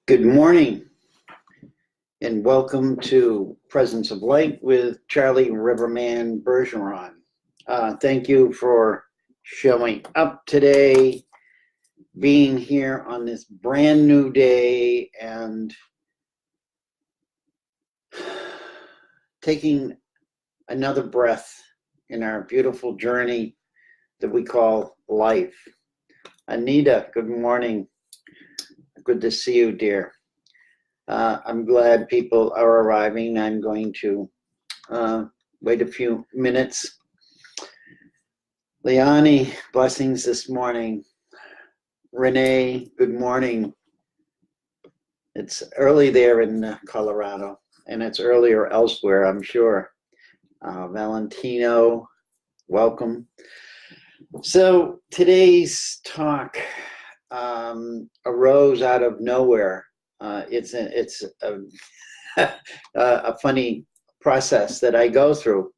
Good morning and welcome to Presence of Light with Charlie Riverman Bergeron. Thank you for showing up today, being here on this brand new day and taking another breath in our beautiful journey that we call life. Anita, good morning. Good to see you, dear. I'm glad people are arriving. I'm going to wait a few minutes. Leonie, blessings this morning. Renee, good morning. It's early there in Colorado, and it's earlier elsewhere, I'm sure. Valentino, welcome. So today's talk arose out of nowhere. It's a funny process that I go through.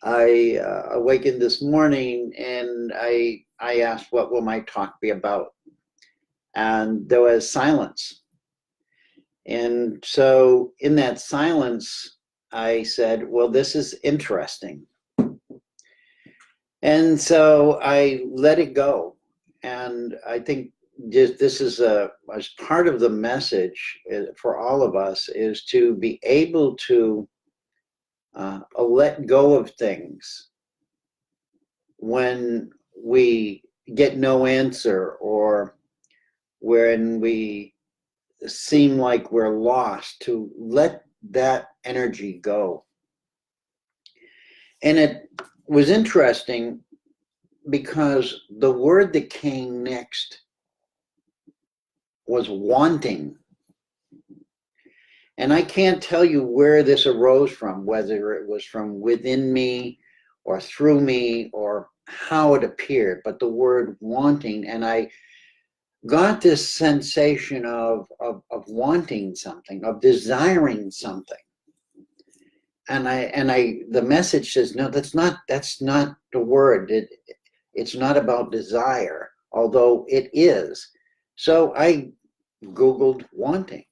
I awakened this morning and I asked, what will my talk be about? And there was silence. And so in that silence, I said, well, this is interesting. And so I let it go. And I think this is as part of the message for all of us is to be able to let go of things when we get no answer or when we seem like we're lost, to let that energy go. And it was interesting because the word that came next was wanting. And I can't tell you where this arose from, whether it was from within me or through me or how it appeared, but the word wanting. And I got this sensation of wanting something, of desiring something. And the message says, no, that's not the word. It's not about desire, although it is. So I Googled wanting.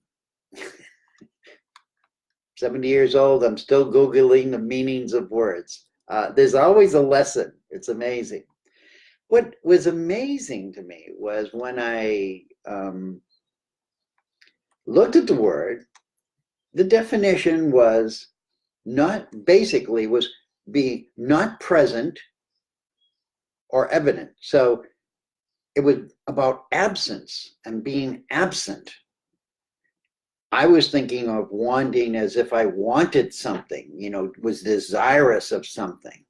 70 years old, I'm still Googling the meanings of words. There's always a lesson. It's amazing. What was amazing to me was when I looked at the word, the definition was be not present or evident. So it was about absence and being absent. I was thinking of wanting as if I wanted something, was desirous of something.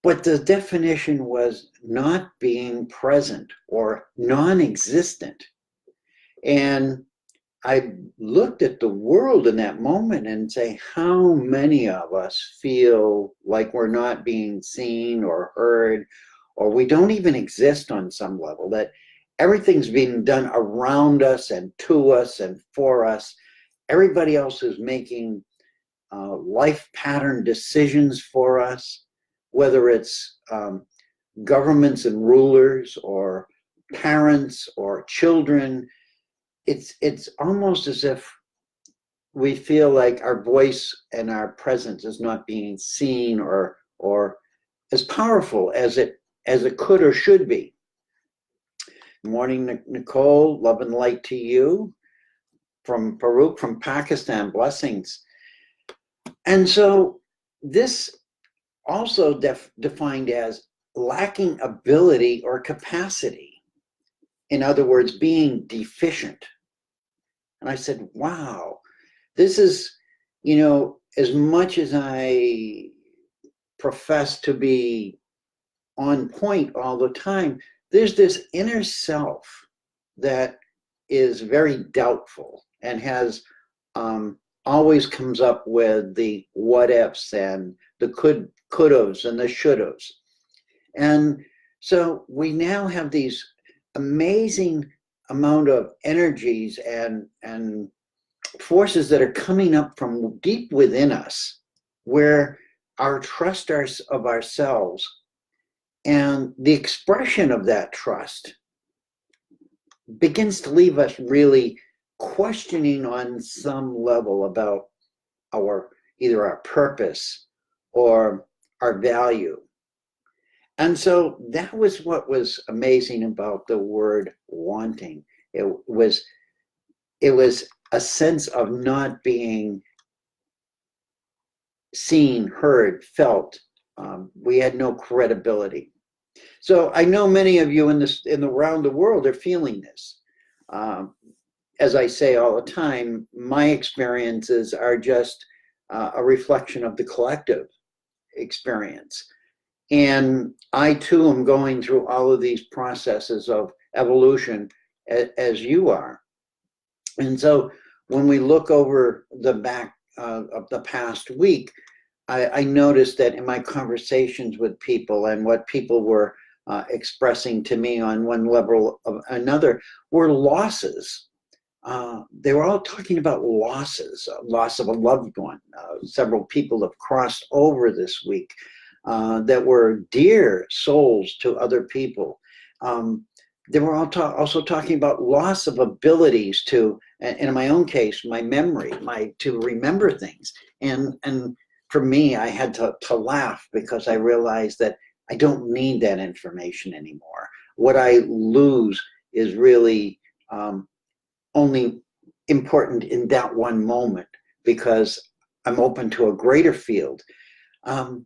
But the definition was not being present or non-existent. And I looked at the world in that moment and say, how many of us feel like we're not being seen or heard, or we don't even exist on some level, that everything's being done around us and to us and for us. Everybody else is making life pattern decisions for us, whether it's governments and rulers or parents or children. It's almost as if we feel like our voice and our presence is not being seen or as powerful as it could or should be. Good morning, Nicole. Love and light to you from Peru, from Pakistan. Blessings. And so this also defined as lacking ability or capacity. In other words, being deficient. And I said, wow, this is, as much as I profess to be on point all the time, there's this inner self that is very doubtful and has always comes up with the what ifs and the could-haves and the should-haves. And so we now have these amazing amount of energies and forces that are coming up from deep within us, where our trust of ourselves and the expression of that trust begins to leave us really questioning on some level about either our purpose or our value. And so that was what was amazing about the word wanting. It was a sense of not being seen, heard, felt. We had no credibility. So I know many of you around the world are feeling this. As I say all the time, my experiences are just a reflection of the collective experience. And I too am going through all of these processes of evolution as you are. And so when we look over the back of the past week, I noticed that in my conversations with people and what people were expressing to me on one level or another were losses. They were all talking about losses, loss of a loved one. Several people have crossed over this week that were dear souls to other people. They were also talking about loss of abilities to, and in my own case, my memory, to remember things. And for me, I had to laugh because I realized that I don't need that information anymore. What I lose is really only important in that one moment because I'm open to a greater field.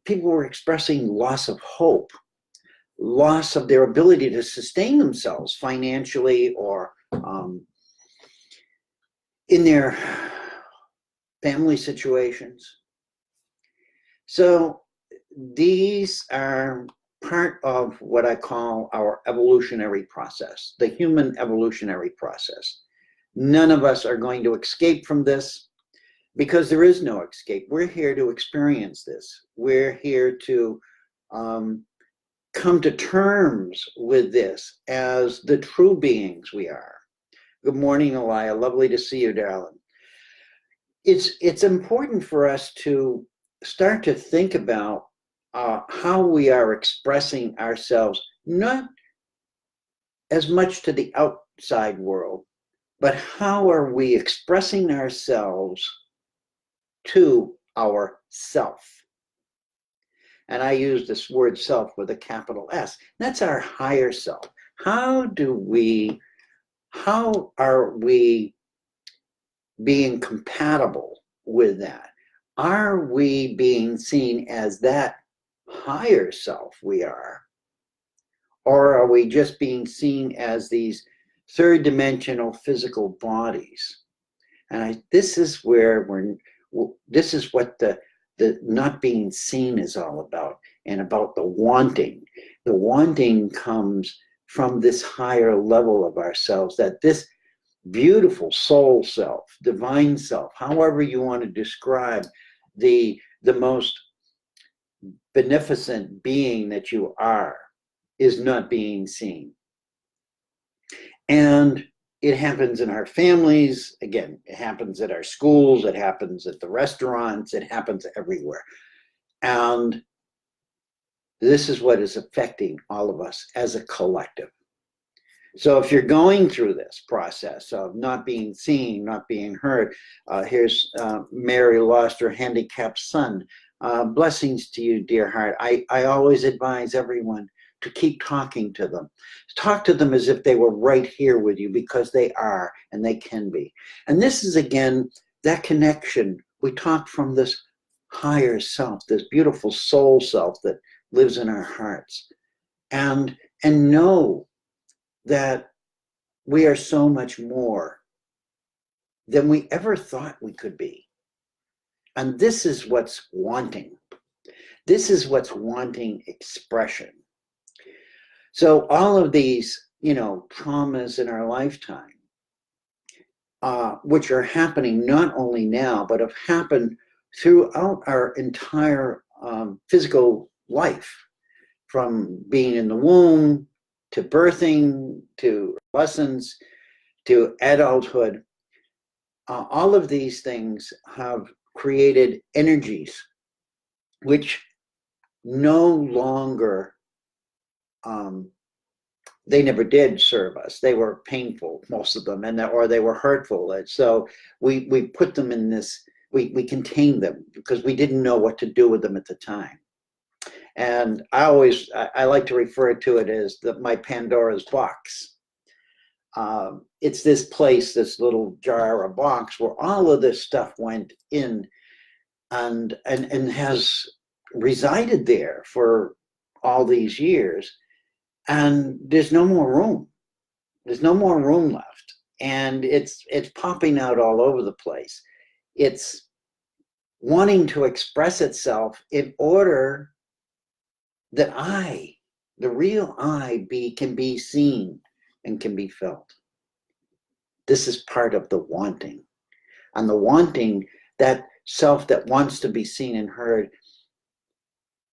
People were expressing loss of hope, loss of their ability to sustain themselves financially or in their family situations. So these are part of what I call our evolutionary process, the human evolutionary process. None of us are going to escape from this because there is no escape. We're here to experience this. We're here to come to terms with this as the true beings we are. Good morning, Elia. Lovely to see you, darling. It's important for us to start to think about how we are expressing ourselves, not as much to the outside world, but how are we expressing ourselves to our self? And I use this word self with a capital S. That's our higher self. How are we being compatible with that? Are we being seen as that higher self we are? Or are we just being seen as these third dimensional physical bodies? And this is what the not being seen is all about, and about the wanting. The wanting comes from this higher level of ourselves, that this beautiful soul self, divine self, however you want to describe the most beneficent being that you are, is not being seen. And it happens in our families. Again, it happens at our schools. It happens at the restaurants. It happens everywhere. And this is what is affecting all of us as a collective. So if you're going through this process of not being seen, not being heard, here's Mary lost her handicapped son. Blessings to you, dear heart. I always advise everyone to keep talking to them. Talk to them as if they were right here with you, because they are, and they can be. And this is, again, that connection. We talk from this higher self, this beautiful soul self that lives in our hearts. And know that we are so much more than we ever thought we could be. And this is what's wanting. This is what's wanting expression. So all of these, traumas in our lifetime, which are happening not only now, but have happened throughout our entire physical life, from being in the womb, to birthing, to adolescence, to adulthood. All of these things have created energies which no longer, they never did serve us. They were painful, most of them, or they were hurtful. And so we put them in this, we contained them because we didn't know what to do with them at the time. And I like to refer to it as my Pandora's box. It's this place, this little jar or box where all of this stuff went in and has resided there for all these years. And there's no more room. There's no more room left. And it's popping out all over the place. It's wanting to express itself in order that the real I, can be seen and can be felt. This is part of the wanting. And the wanting, that self that wants to be seen and heard,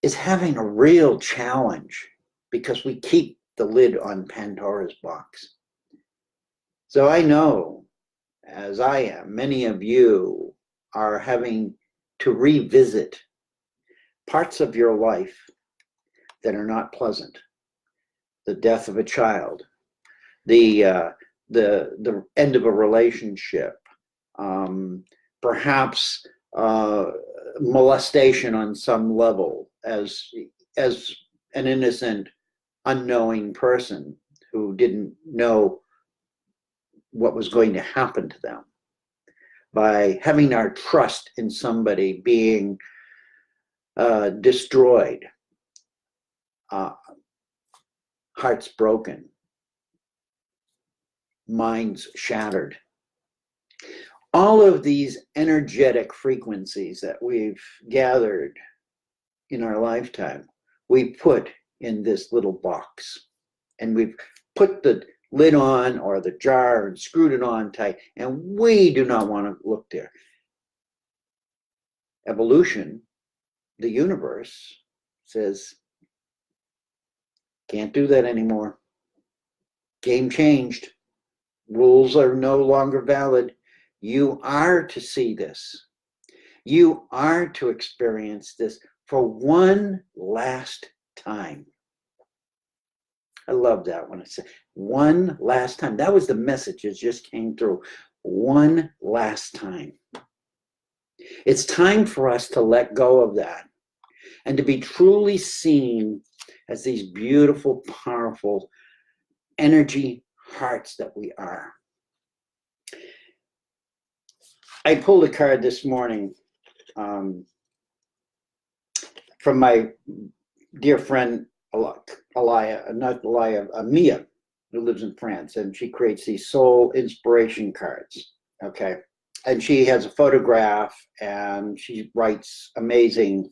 is having a real challenge because we keep the lid on Pandora's box. So I know, as I am, many of you are having to revisit parts of your life that are not pleasant. The death of a child, the end of a relationship, perhaps molestation on some level as an innocent, unknowing person who didn't know what was going to happen to them. By having our trust in somebody being destroyed, hearts broken, minds shattered. All of these energetic frequencies that we've gathered in our lifetime, we put in this little box. And we've put the lid on, or the jar, and screwed it on tight, and we do not want to look there. Evolution, the universe, says, can't do that anymore. Game changed. Rules are no longer valid. You are to see this. You are to experience this for one last time. I love that when I say one last time. That was the message that just came through. One last time. It's time for us to let go of that and to be truly seen as these beautiful, powerful energy hearts that we are. I pulled a card this morning from my dear friend Mia, who lives in France, and she creates these soul inspiration cards. Okay. And she has a photograph, and she writes amazing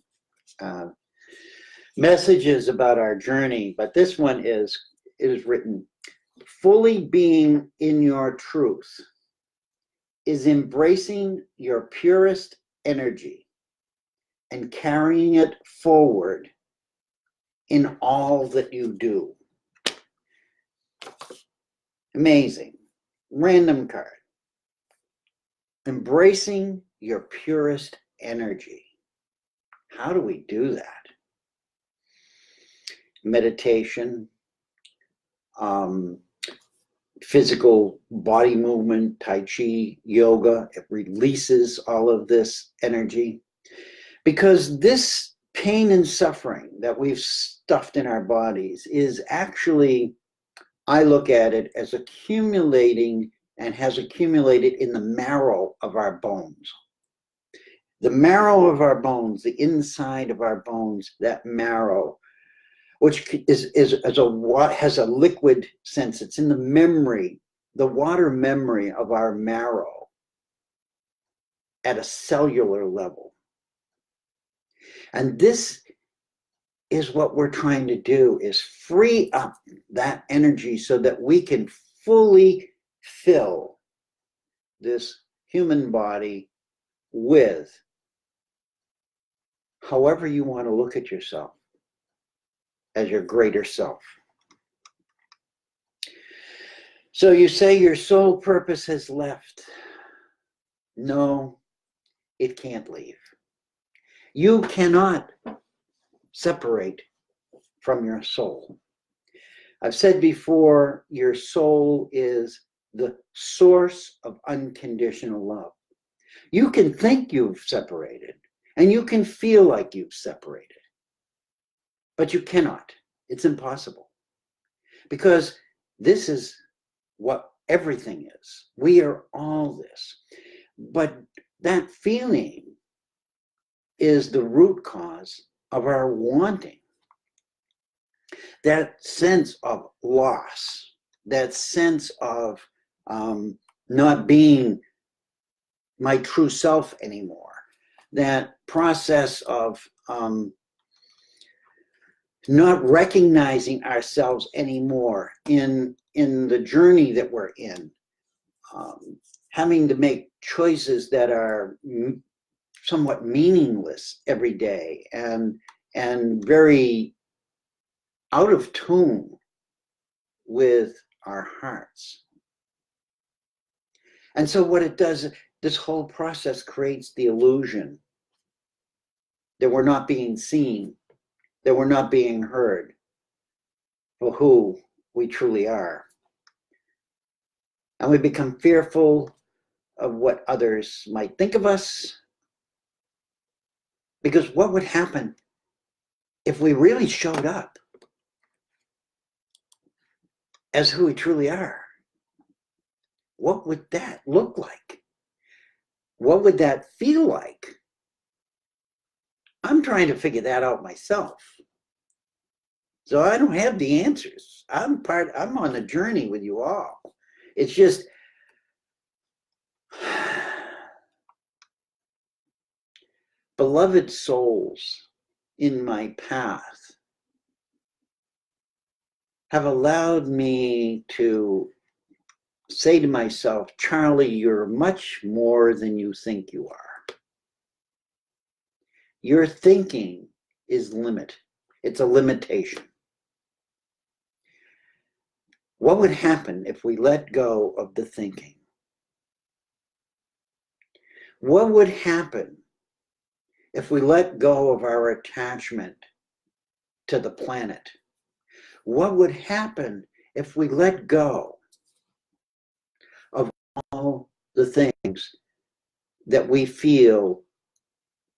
messages about our journey. But this one is written, fully being in your truth is embracing your purest energy and carrying it forward in all that you do. Amazing. Random card. Embracing your purest energy. How do we do that? Meditation, physical body movement, Tai Chi, yoga, it releases all of this energy. Because this pain and suffering that we've stuffed in our bodies is actually, I look at it as accumulating and has accumulated in the marrow of our bones. The marrow of our bones, the inside of our bones, that marrow, which has a liquid sense. It's in the memory, the water memory of our marrow at a cellular level. And this is what we're trying to do, is free up that energy so that we can fully fill this human body with however you want to look at yourself, as your greater self. So you say your soul purpose has left. No, it can't leave. You cannot separate from your soul. I've said before, your soul is the source of unconditional love. You can think you've separated, and you can feel like you've separated, but you cannot. It's impossible. Because this is what everything is. We are all this. But that feeling is the root cause of our wanting. That sense of loss, that sense of not being my true self anymore, that process of not recognizing ourselves anymore in the journey that we're in, having to make choices that are somewhat meaningless every day and very out of tune with our hearts. And so what it does, this whole process creates the illusion that we're not being seen, that we're not being heard for who we truly are. And we become fearful of what others might think of us. Because what would happen if we really showed up as who we truly are? What would that look like? What would that feel like? I'm trying to figure that out myself. So I don't have the answers. I'm on the journey with you all. It's just, beloved souls in my path have allowed me to say to myself, Charlie, you're much more than you think you are. Your thinking is limit. It's a limitation. What would happen if we let go of the thinking? What would happen if we let go of our attachment to the planet? What would happen if we let go of all the things that we feel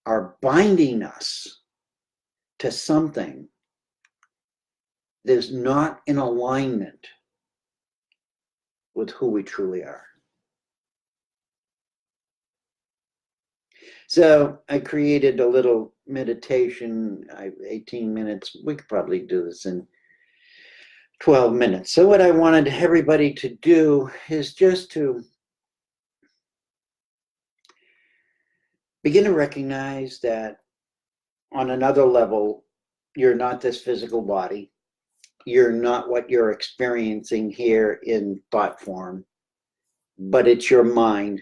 are binding us to something that is not in alignment with who we truly are? So I created a little meditation, 18 minutes. We could probably do this in 12 minutes. So what I wanted everybody to do is just to begin to recognize that on another level, you're not this physical body. You're not what you're experiencing here in thought form, but it's your mind.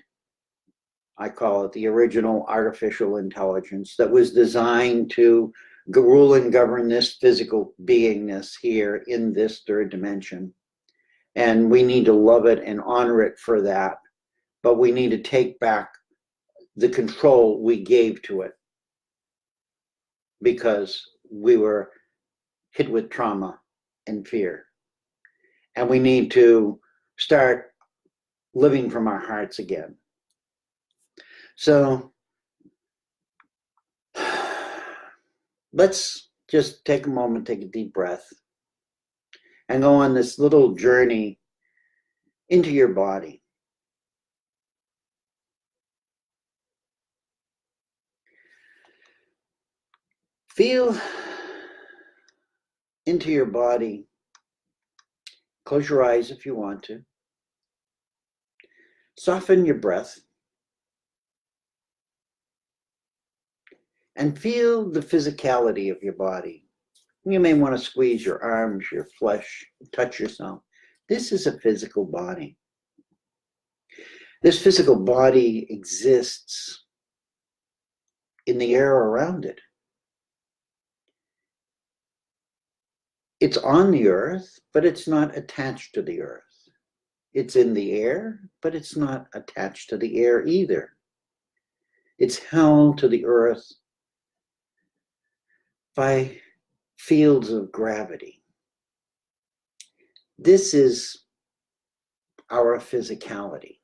I call it the original artificial intelligence that was designed to rule and govern this physical beingness here in this third dimension. And we need to love it and honor it for that. But we need to take back the control we gave to it because we were hit with trauma and fear. And we need to start living from our hearts again. So let's just take a moment, take a deep breath, and go on this little journey into your body. Feel into your body. Close your eyes if you want to. Soften your breath. And feel the physicality of your body. You may want to squeeze your arms, your flesh, touch yourself. This is a physical body. This physical body exists in the air around it. It's on the earth, but it's not attached to the earth. It's in the air, but it's not attached to the air either. It's held to the earth by fields of gravity. This is our physicality.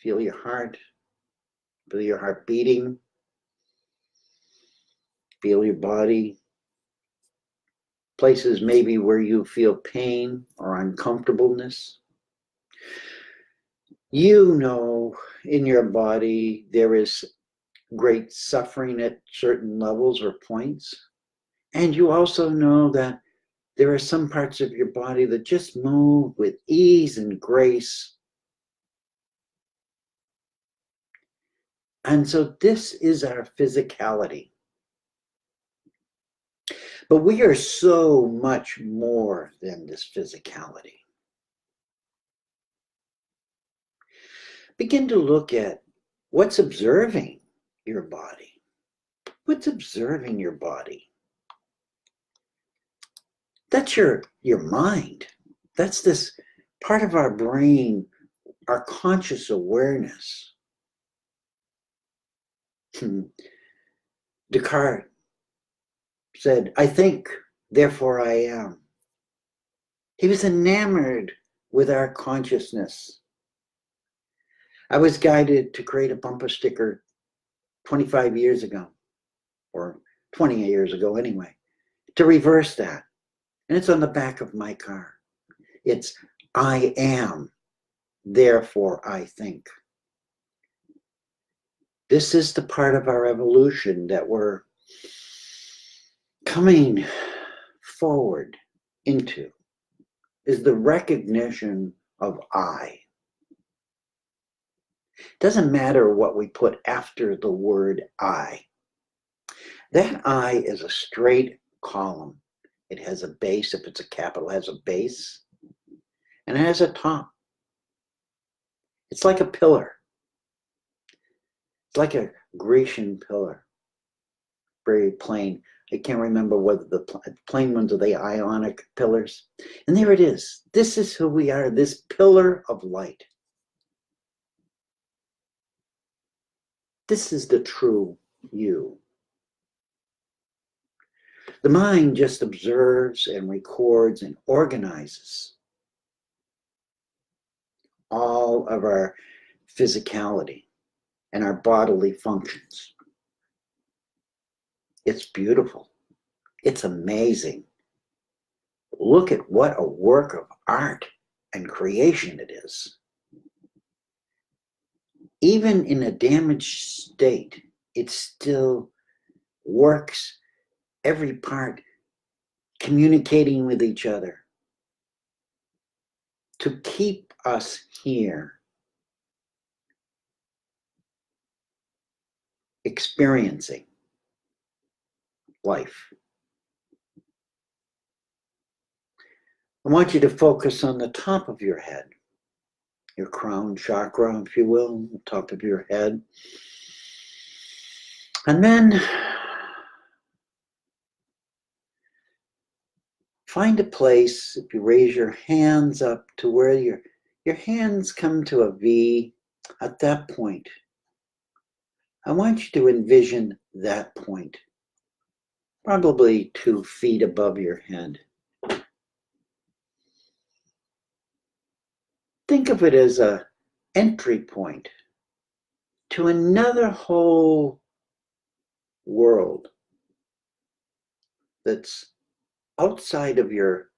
Feel your heart, feel your heart beating, feel your body. Places maybe where you feel pain or uncomfortableness. You know in your body there is great suffering at certain levels or points. And you also know that there are some parts of your body that just move with ease and grace. And so this is our physicality. But we are so much more than this physicality. Begin to look at what's observing your body. What's observing your body? That's your mind. That's this part of our brain, our conscious awareness. Descartes said, I think, therefore I am. He was enamored with our consciousness. I was guided to create a bumper sticker 25 years ago, or 20 years ago anyway, to reverse that. And it's on the back of my car. It's, I am, therefore I think. This is the part of our evolution that we're coming forward into, is the recognition of I. Doesn't matter what we put after the word I. That I is a straight column. It has a base. If it's a capital, it has a base. And it has a top. It's like a pillar. It's like a Grecian pillar. Very plain. I can't remember whether the plain ones are the Ionic pillars. And there it is. This is who we are, this pillar of light. This is the true you. The mind just observes and records and organizes all of our physicality and our bodily functions. It's beautiful. It's amazing. Look at what a work of art and creation it is. Even in a damaged state, it still works, every part communicating with each other to keep us here, experiencing life. I want you to focus on the top of your head, your crown chakra, if you will, the top of your head. And then find a place, if you raise your hands up to where your hands come to a V, at that point, I want you to envision that point, probably 2 feet above your head. Think of it as an entry point to another whole world that's outside of your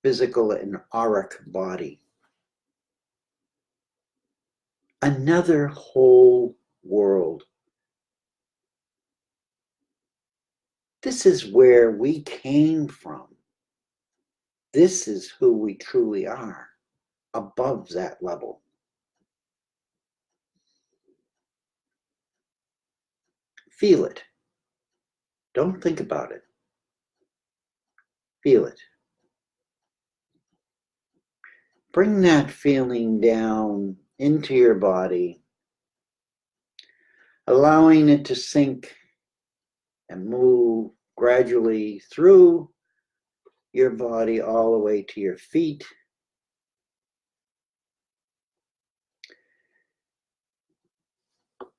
physical and auric body. Another whole world. This is where we came from. This is who we truly are, above that level. Feel it. Don't think about it. Feel it. Bring that feeling down into your body, allowing it to sink and move gradually through your body all the way to your feet.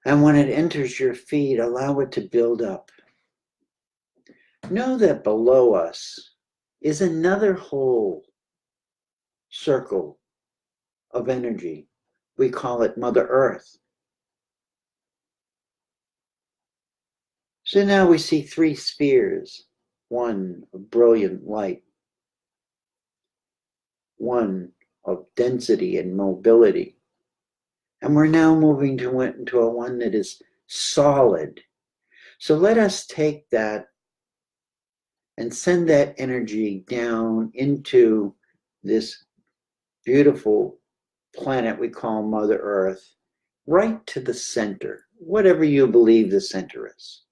And when it enters your feet, allow it to build up know that below us is another whole circle of energy. We call it Mother Earth. So now we see three spheres, one of brilliant light, one of density and mobility. And we're now moving into a one that is solid. So let us take that and send that energy down into this beautiful planet we call Mother Earth, right to the center, whatever you believe the center is.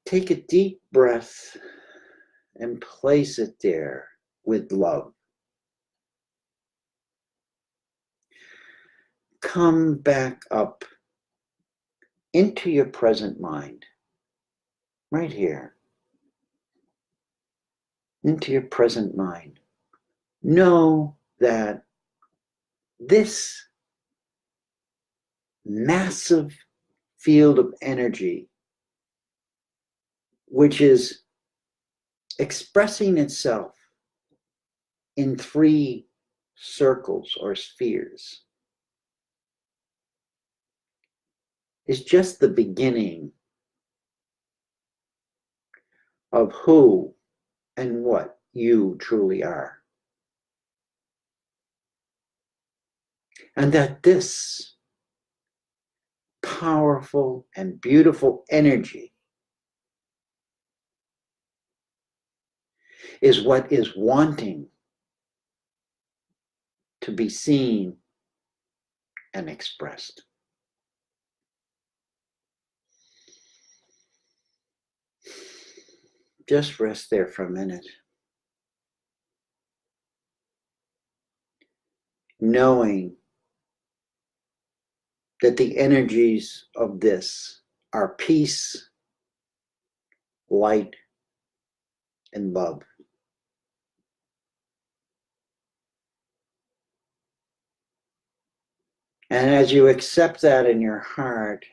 Take a deep breath and place it there with love. Come back up into your present mind, right here, into your present mind. Know that this massive field of energy, which is expressing itself in three circles or spheres, is just the beginning of who and what you truly are. And that this powerful and beautiful energy is what is wanting to be seen and expressed. Just rest there for a minute, knowing that the energies of this are peace, light, and love. And as you accept that in your heart,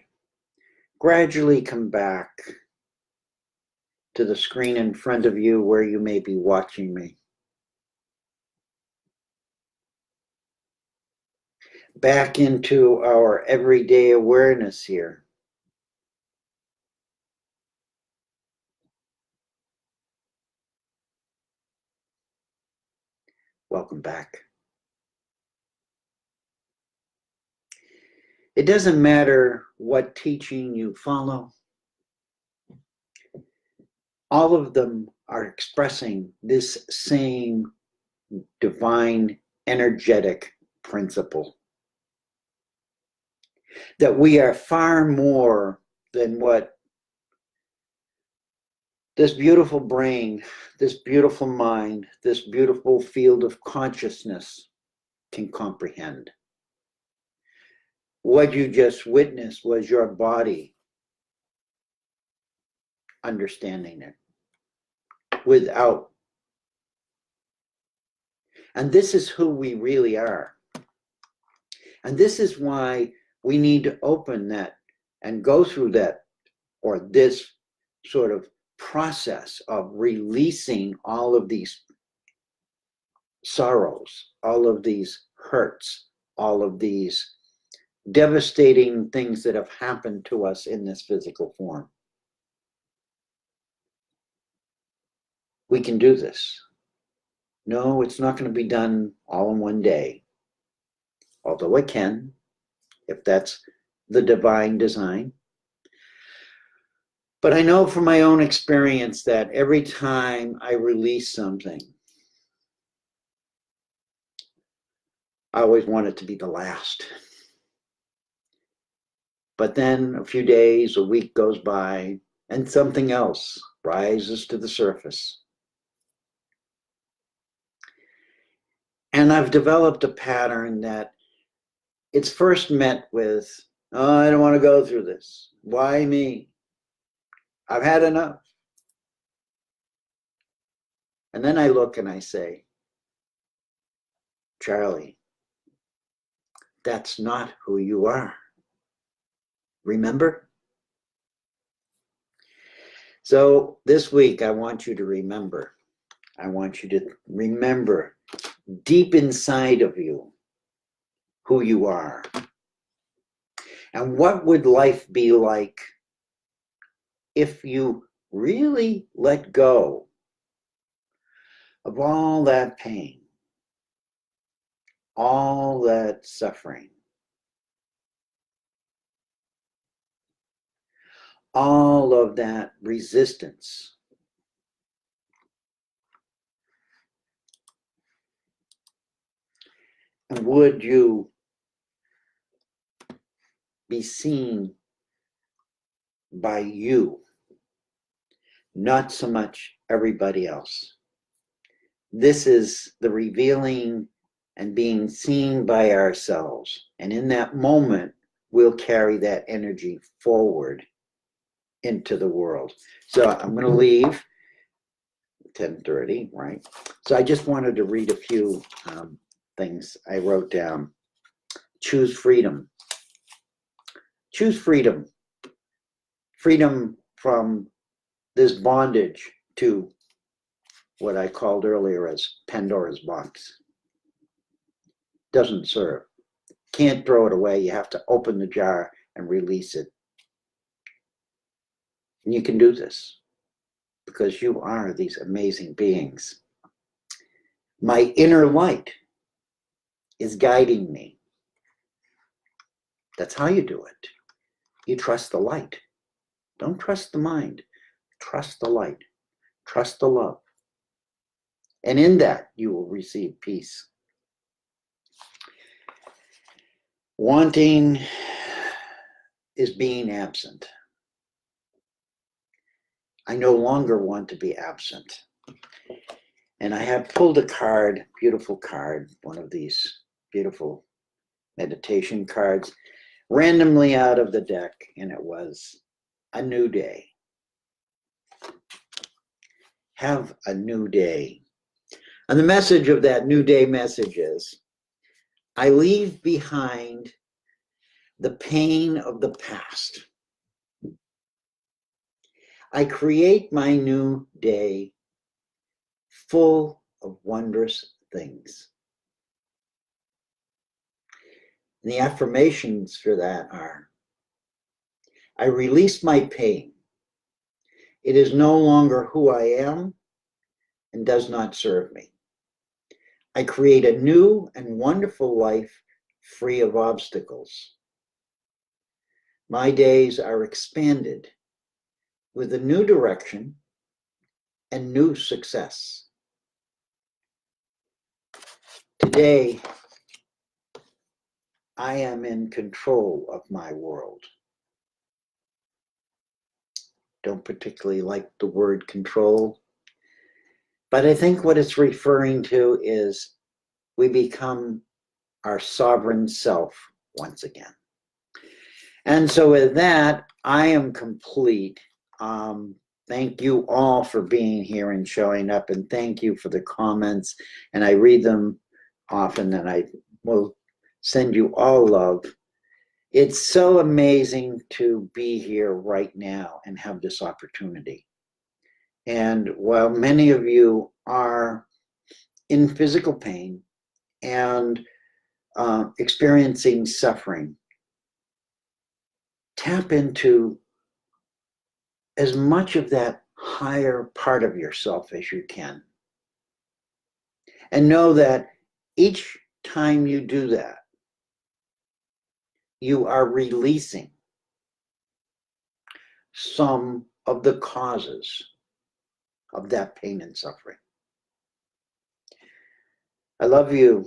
gradually come back to the screen in front of you where you may be watching me. Back into our everyday awareness here. Welcome back. It doesn't matter what teaching you follow. All of them are expressing this same divine energetic principle. That we are far more than what this beautiful brain, this beautiful mind, this beautiful field of consciousness can comprehend. What you just witnessed was your body understanding it without. And this is who we really are. And this is why we need to open that and go through that, or this sort of process of releasing all of these sorrows, all of these hurts, all of these devastating things that have happened to us in this physical form. We can do this. No, it's not going to be done all in one day, although it can, if that's the divine design. But I know from my own experience that every time I release something, I always want it to be the last. But then a few days, a week goes by, and something else rises to the surface. And I've developed a pattern that it's first met with, oh, I don't want to go through this. Why me? I've had enough. And then I look and I say, Charlie, that's not who you are. Remember? So this week, I want you to remember. I want you to remember deep inside of you who you are. And what would life be like if you really let go of all that pain, all that suffering, all of that resistance? And would you be seen by you, not so much everybody else? This is the revealing and being seen by ourselves. And in that moment, we'll carry that energy forward into the world. So I'm going to leave 10:30, right? So I just wanted to read a few things I wrote down. Choose freedom. Choose freedom. Freedom from this bondage to what I called earlier as Pandora's box. Doesn't serve. Can't throw it away. You have to open the jar and release it. And you can do this because you are these amazing beings. My inner light is guiding me. That's how you do it. You trust the light. Don't trust the mind. Trust the light. Trust the love. And in that, you will receive peace. Wanting is being absent. I no longer want to be absent. And I have pulled a card, beautiful card, one of these beautiful meditation cards, randomly out of the deck, and it was a new day. Have a new day. And the message of that new day message is, I leave behind the pain of the past. I create my new day full of wondrous things. And the affirmations for that are, I release my pain. It is no longer who I am and does not serve me. I create a new and wonderful life free of obstacles. My days are expanded with a new direction and new success. Today, I am in control of my world. Don't particularly like the word control, but I think what it's referring to is we become our sovereign self once again. And so with that, I am complete. Thank you all for being here and showing up, and thank you for the comments. And I read them often, and I will send you all love. It's so amazing to be here right now and have this opportunity. And while many of you are in physical pain and experiencing suffering, tap into as much of that higher part of yourself as you can. And know that each time you do that, you are releasing some of the causes of that pain and suffering. I love you.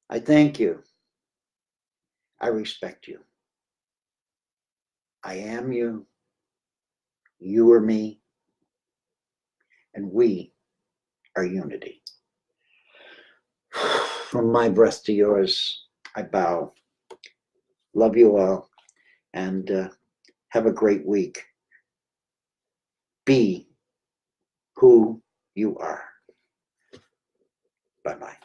I thank you. I respect you. I am you. You are me. And we are unity. From my breast to yours, I bow. Love you all. And have a great week. Be who you are. Bye-bye.